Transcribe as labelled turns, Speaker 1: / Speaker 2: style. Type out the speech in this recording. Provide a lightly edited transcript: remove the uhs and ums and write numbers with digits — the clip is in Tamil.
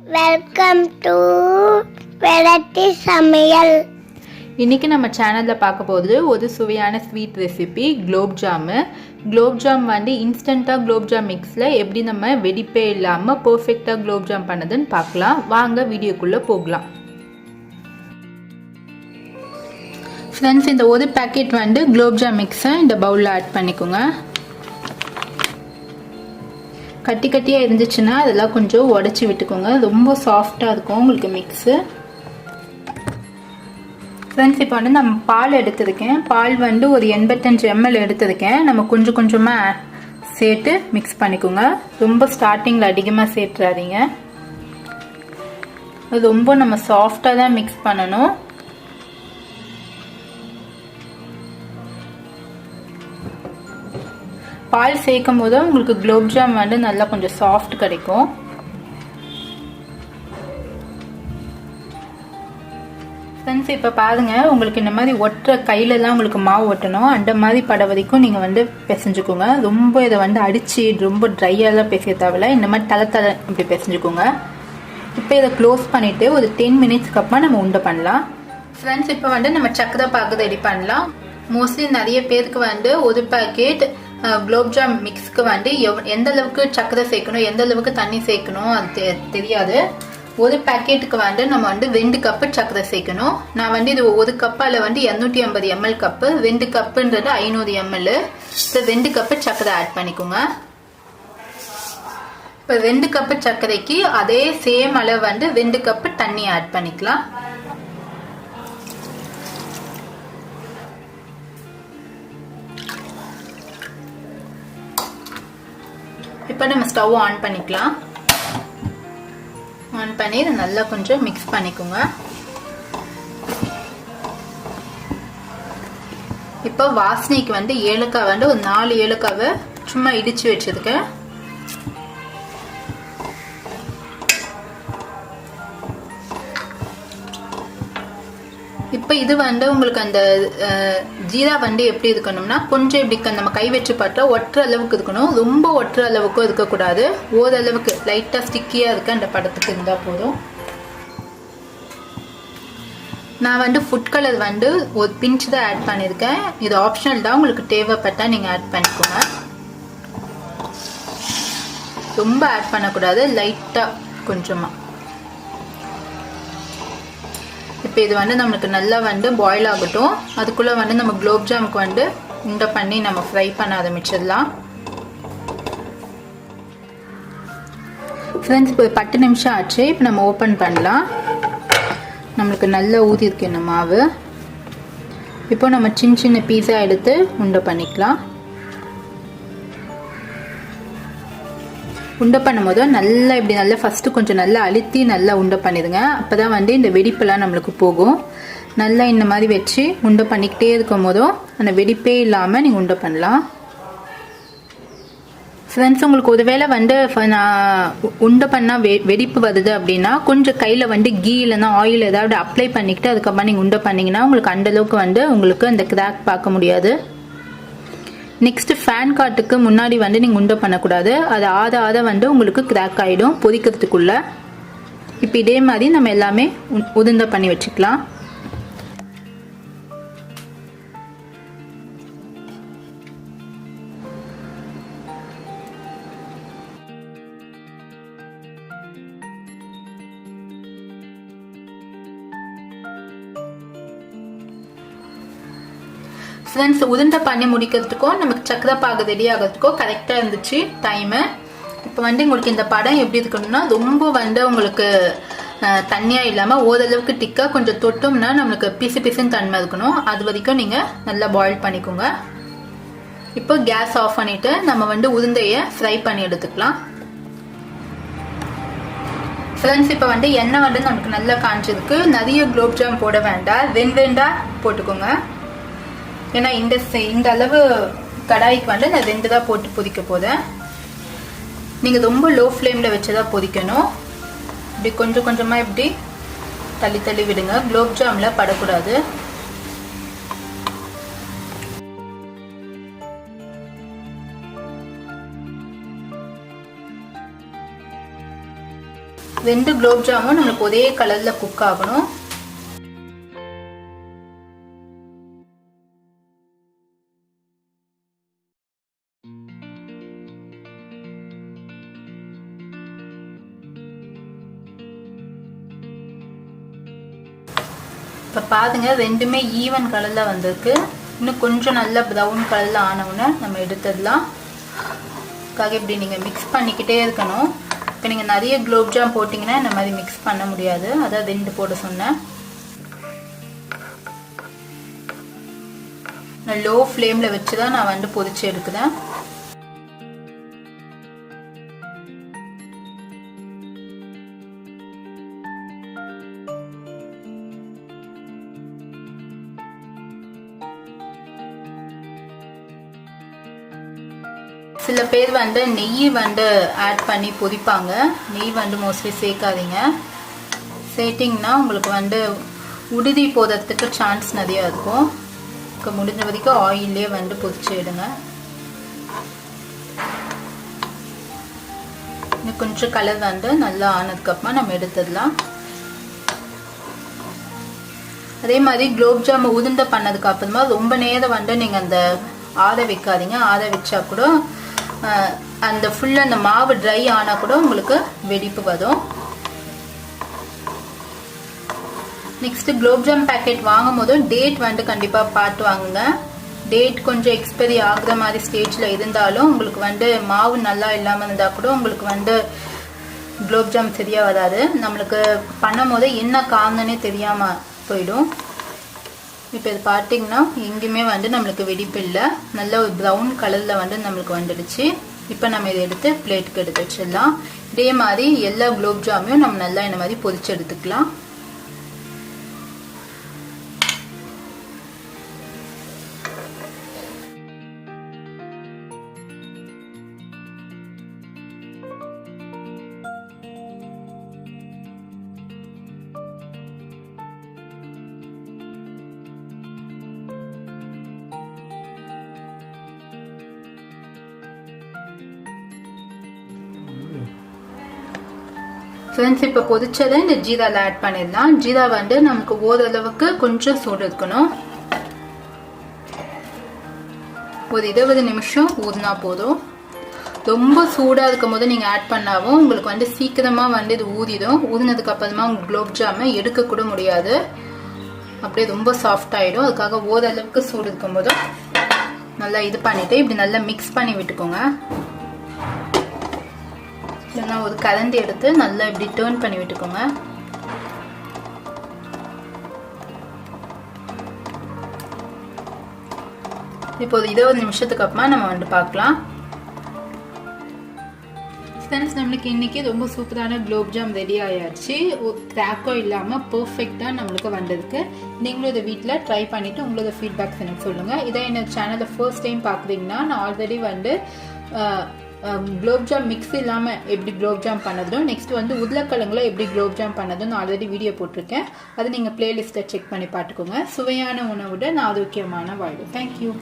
Speaker 1: வெல்கம் டு வெரைட்டி சமையல்.
Speaker 2: இன்றைக்கி நம்ம சேனலில் பார்க்க போகிறது ஒரு சுவையான sweet recipe gulab jam. Gulab jam வந்து இன்ஸ்டண்ட்டாக குலோப் ஜாம் மிக்ஸில் எப்படி நம்ம வெடிப்பே இல்லாமல் பர்ஃபெக்டாக குலோப் ஜாம் பண்ணதுன்னு பார்க்கலாம். வாங்க வீடியோக்குள்ளே போகலாம். ஃப்ரெண்ட்ஸ், இந்த ஒரு பேக்கெட் வந்து குலோப் ஜாம் மிக்ஸை இந்த பவுலில் ஆட் பண்ணிக்கோங்க. கட்டி கட்டியாக இருந்துச்சுன்னா அதெல்லாம் கொஞ்சம் உடச்சி விட்டுக்கோங்க. ரொம்ப சாஃப்டாக இருக்கும் உங்களுக்கு மிக்ஸு. ஃப்ரெண்ட்ஸ், இப்போ வந்து நம்ம பால் எடுத்துருக்கேன். பால் வந்து ஒரு 85 ml எடுத்துருக்கேன். நம்ம கொஞ்சம் கொஞ்சமாக சேர்த்து மிக்ஸ் பண்ணிக்கோங்க. ரொம்ப ஸ்டார்டிங்கில் அதிகமாக சேர்த்துறாதீங்க. அது ரொம்ப நம்ம சாஃப்டாக தான் மிக்ஸ் பண்ணணும். பால் சேர்க்கும் போது உங்களுக்கு குலோப் ஜாம் வந்து நல்லா கொஞ்சம் சாஃப்ட் கிடைக்கும். ஃப்ரெண்ட்ஸ், இப்போ பாருங்கள், உங்களுக்கு இந்த மாதிரி ஒட்டுற கையிலலாம் உங்களுக்கு மாவு ஒட்டணும். அந்த மாதிரி பட வரைக்கும் நீங்கள் வந்து பிசைஞ்சுக்கோங்க. ரொம்ப இதை வந்து அடித்து ரொம்ப ட்ரையாலாம் பிசைய தேவையில்ல. இந்த மாதிரி தலை இப்படி பிசைஞ்சுக்கோங்க. இப்போ இதை க்ளோஸ் பண்ணிவிட்டு ஒரு 10 மினிட்ஸ்க்கு அப்புறம் நம்ம உண்டை பண்ணலாம். ஃப்ரெண்ட்ஸ், இப்போ வந்து நம்ம சக்கரை பாகு ரெடி பண்ணலாம். மோஸ்ட்லி நிறைய பேருக்கு வந்து ஒரு பேக்கெட் குலோப் ஜாம் மிக்ஸ்க்கு வந்து எந்த அளவுக்கு சக்கரை சேர்க்கணும், எந்த அளவுக்கு தண்ணி சேர்க்கணும் அது தெரியாது. ஒரு பேக்கெட்டுக்கு வந்து நம்ம வந்து 2 கப்பு சக்கரை சேர்க்கணும். நான் வந்து இது ஒரு கப்பால் வந்து 250 ml கப்பு, 2 கப்புன்றது 500 ml. இப்போ 2 கப்பு சக்கரை ஆட் பண்ணிக்கோங்க. இப்போ 2 கப்பு சர்க்கரைக்கு அதே சேம் அளவு வந்து 2 கப்பு தண்ணி ஆட் பண்ணிக்கலாம். இப்போ நம்ம ஸ்டவ் ஆன் பண்ணிக்கலாம். ஆன் பண்ணி இதை நல்லா கொஞ்சம் மிக்ஸ் பண்ணிக்கோங்க. இப்போ வாசனைக்கு வந்து ஏலக்காய் வந்து ஒரு 4 ஏலக்காவை சும்மா இடிச்சு வச்சிருக்கேன். இப்போ இது வந்து உங்களுக்கு அந்த ஜீரா வந்து எப்படி இருக்கணும்னா கொஞ்சம் இப்படி நம்ம கை வச்சு பார்த்தா ஒட்டுற அளவுக்கு இருக்கணும். ரொம்ப ஒட்டுற அளவுக்கும் இருக்கக்கூடாது. ஓரளவுக்கு லைட்டாக ஸ்டிக்கியாக இருக்க அந்த படத்துக்கு இருந்தால் போதும். நான் வந்து ஃபுட் கலர் வந்து ஒரு பிஞ்ச் தான் ஆட் பண்ணியிருக்கேன். இது ஆப்ஷனல் தான், உங்களுக்கு தேவைப்பட்டால் நீங்கள் ஆட் பண்ணிக்கோங்க. ரொம்ப ஆட் பண்ணக்கூடாது, லைட்டாக கொஞ்சமாக. இப்போ இது வந்து நம்மளுக்கு நல்லா வந்து பாயில் ஆகட்டும். அதுக்குள்ளே வந்து நம்ம குலோப் ஜாமுக்கு வந்து உண்டை பண்ணி நம்ம ஃப்ரை பண்ண ஆரம்பிச்சிடலாம். ஃப்ரெண்ட்ஸ், இப்போ 10 நிமிஷம் ஆச்சு. இப்போ நம்ம ஓப்பன் பண்ணலாம். நம்மளுக்கு நல்லா ஊதி இருக்கு இந்த மாவு. இப்போ நம்ம சின்ன சின்ன பீஸா எடுத்து உண்டை பண்ணிக்கலாம். உண்டை பண்ணும்போது நல்லா இப்படி நல்லா ஃபஸ்ட்டு கொஞ்சம் நல்லா அழுத்தி நல்லா உண்டை பண்ணிடுங்க. அப்போ தான் வந்து இந்த வெடிப்பெல்லாம் நம்மளுக்கு போகும். நல்லா இந்த மாதிரி வச்சு உண்டை பண்ணிக்கிட்டே இருக்கும் போதும் அந்த வெடிப்பே இல்லாமல் நீங்கள் உண்டை பண்ணலாம். ஃப்ரெண்ட்ஸ், உங்களுக்கு ஒரு வேளை வந்து நான் உண்டை பண்ணால் வெடிப்பு வருது அப்படின்னா கொஞ்சம் கையில் வந்து கீ இல்லைன்னா ஆயில் ஏதாவது அப்ளை பண்ணிக்கிட்டு அதுக்கப்புறம் நீங்கள் உண்டை பண்ணிங்கன்னா உங்களுக்கு அந்தளவுக்கு வந்து உங்களுக்கு அந்த கிராக் பார்க்க முடியாது. நெக்ஸ்ட்டு ஃபேன் காட்டுக்கு முன்னாடி வந்து நீங்கள் உண்டை பண்ணக்கூடாது. அது ஆத வந்து உங்களுக்கு கிராக் ஆகிடும் பொதிக்கிறதுக்குள்ளே. இப்போ இதே மாதிரி நம்ம எல்லாமே உதுந்த பண்ணி வச்சுக்கலாம். ஃப்ரெண்ட்ஸ், உருண்டை பண்ணி முடிக்கிறதுக்கும் நமக்கு சக்கரை பாகு ரெடி ஆகிறதுக்கும் கரெக்டாக இருந்துச்சு டைமு. இப்போ வந்து உங்களுக்கு இந்த படம் எப்படி இருக்கணும்னா ரொம்ப வந்து உங்களுக்கு தண்ணியாக இல்லாமல் ஓரளவுக்கு டிக்காக கொஞ்சம் தொட்டோம்னா நம்மளுக்கு பிசு பிசுன்னு தன்மை இருக்கணும். அது வரைக்கும் நீங்கள் நல்லா பாயில் பண்ணிக்கோங்க. இப்போ கேஸ் ஆஃப் பண்ணிவிட்டு நம்ம வந்து உருண்டையை ஃப்ரை பண்ணி எடுத்துக்கலாம். ஃப்ரெண்ட்ஸ், இப்போ வந்து எண்ணெய் வந்து நமக்கு நல்லா காய்ச்சதுக்கு நிறைய குலோப் ஜாம் போட வேண்டாம், 2 போட்டுக்கோங்க. ஏன்னா இந்த அளவு கடாய்க்கு வந்து நான் 2 தான் போட்டு பொதிக்க போதேன். நீங்கள் ரொம்ப லோ ஃப்ளேமில் வச்சு தான் பொதிக்கணும். இப்படி கொஞ்சம் கொஞ்சமாக இப்படி தள்ளி தள்ளி விடுங்க. குலோப் ஜாமில் படக்கூடாது. 2 குலோப் ஜாமுன் நம்மளுக்கு ஒரே கலரில் குக் ஆகணும். இப்போ பாருங்க ரெண்டுமே ஈவன் கலரில் வந்திருக்கு. இன்னும் கொஞ்சம் நல்லா ப்ரௌன் கலரில் ஆனவுடனே நம்ம எடுத்துடலாம். அதுக்காக இப்படி நீங்கள் மிக்ஸ் பண்ணிக்கிட்டே இருக்கணும். இப்போ நீங்கள் நிறைய குலோப் ஜாம் போட்டிங்கன்னா இந்த மாதிரி மிக்ஸ் பண்ண முடியாது. அதான் 2 போட சொன்னேன். நான் லோ ஃப்ளேமில் வச்சு தான் நான் வந்து பொரிச்சு எடுக்கிறேன். சில பேர் வந்து நெய் வந்து ஆட் பண்ணி பொரிப்பாங்க. நெய் வந்து மோஸ்ட்லி சேர்க்காதீங்க. சேர்த்திங்கன்னா உங்களுக்கு வந்து உடுதி போடுறதுக்கு சான்ஸ் நிறையா இருக்கும். முடிஞ்ச வரைக்கும் ஆயிலே வந்து பொரிச்சு எடுங்க. இன்னும் கொஞ்சம் கலர் வந்து நல்லா ஆனதுக்கப்புறமா நம்ம எடுத்துடலாம். அதே மாதிரி குலோப் ஜாம் உதுண்ட பண்ணதுக்கு அப்புறமா ரொம்ப நேரம் வந்து நீங்கள் அந்த ஆற வைக்காதீங்க. ஆற வச்சா கூட அந்த ஃபுல்லாக அந்த மாவு ட்ரை ஆனால் கூட உங்களுக்கு வெடிப்பு வரும். நெக்ஸ்ட் குலோப் ஜாம் பேக்கெட் வாங்கும் போது டேட் வந்து கண்டிப்பாக பார்த்து வாங்குங்க. டேட் கொஞ்சம் எக்ஸ்பைரி ஆகுற மாதிரி ஸ்டேஜில் இருந்தாலும் உங்களுக்கு வந்து மாவு நல்லா இல்லாமல் இருந்தால் கூட உங்களுக்கு வந்து குலோப் ஜாம் சரியாக வராது. நம்மளுக்கு பண்ணும் போது என்ன காரணனே தெரியாமல் போயிடும். இப்போ இது பார்த்தீங்கன்னா எங்கேயுமே வந்து நம்மளுக்கு வெடிப்பு இல்லை. நல்ல ஒரு ப்ரௌன் கலரில் வந்து நம்மளுக்கு வந்துடுச்சு. இப்போ நம்ம இதை எடுத்து பிளேட்டுக்கு எடுத்து வச்சிடலாம். இதே மாதிரி எல்லா குலோப் ஜாமையும் நம்ம நல்லா இந்த மாதிரி பொரிச்சு எடுத்துக்கலாம். ஃப்ரெண்ட்ஸ், இப்போ பொரிச்சதை இந்த ஜீராவில் ஆட் பண்ணிடலாம். ஜீரா வந்து நமக்கு ஓரளவுக்கு கொஞ்சம் சூடு இருக்கணும். ஒரு 20 நிமிஷம் ஊறினா போதும். ரொம்ப சூடாக இருக்கும் போது நீங்கள் ஆட் பண்ணாவும் உங்களுக்கு வந்து சீக்கிரமாக வந்து இது ஊறிடும். ஊறினதுக்கு அப்புறமா உங்களுக்கு குலோப் ஜாமை எடுக்க கூட முடியாது. அப்படியே ரொம்ப சாஃப்ட் ஆகிடும். அதுக்காக ஓரளவுக்கு சூடு இருக்கும் போதும் நல்லா இது பண்ணிவிட்டு இப்படி நல்லா மிக்ஸ் பண்ணி விட்டுக்கோங்க. இல்லைன்னா ஒரு கரண்டி எடுத்து நல்லா இப்படி டர்ன் பண்ணி விட்டுக்கோங்க. இப்போ ஒரு 20 நிமிஷத்துக்கு அப்புறமா நம்ம வந்து பார்க்கலாம். ஃப்ரெண்ட்ஸ், நம்மளுக்கு இன்னைக்கு ரொம்ப சூப்பரான குலோப் ஜாம் ரெடி ஆயாச்சு. ஒரு கிராக்கோ இல்லாமல் பர்ஃபெக்டாக நம்மளுக்கு வந்திருக்கு. நீங்களும் இதை வீட்டில் ட்ரை பண்ணிவிட்டு உங்களோட ஃபீட்பேக்ஸ் எனக்கு சொல்லுங்கள். இதை என்னோட சேனலை ஃபர்ஸ்ட் டைம் பார்க்குறீங்கன்னா நான் ஆல்ரெடி வந்து குலோப் ஜாம் மிக்ஸ் இல்லாமல் எப்படி குலோப் ஜாம் பண்ணதும் நெக்ஸ்ட் வந்து உருளைக்கிழங்குல எப்படி குலோப் ஜாம் பண்ணதும் ஆல்ரெடி வீடியோ போட்டிருக்கேன். அது நீங்கள் பிளேலிஸ்ட்டை செக் பண்ணி பார்த்துக்கோங்க. சுவையான உணவுடன் ஆரோக்கியமான வாழ்வு. தேங்க்யூ.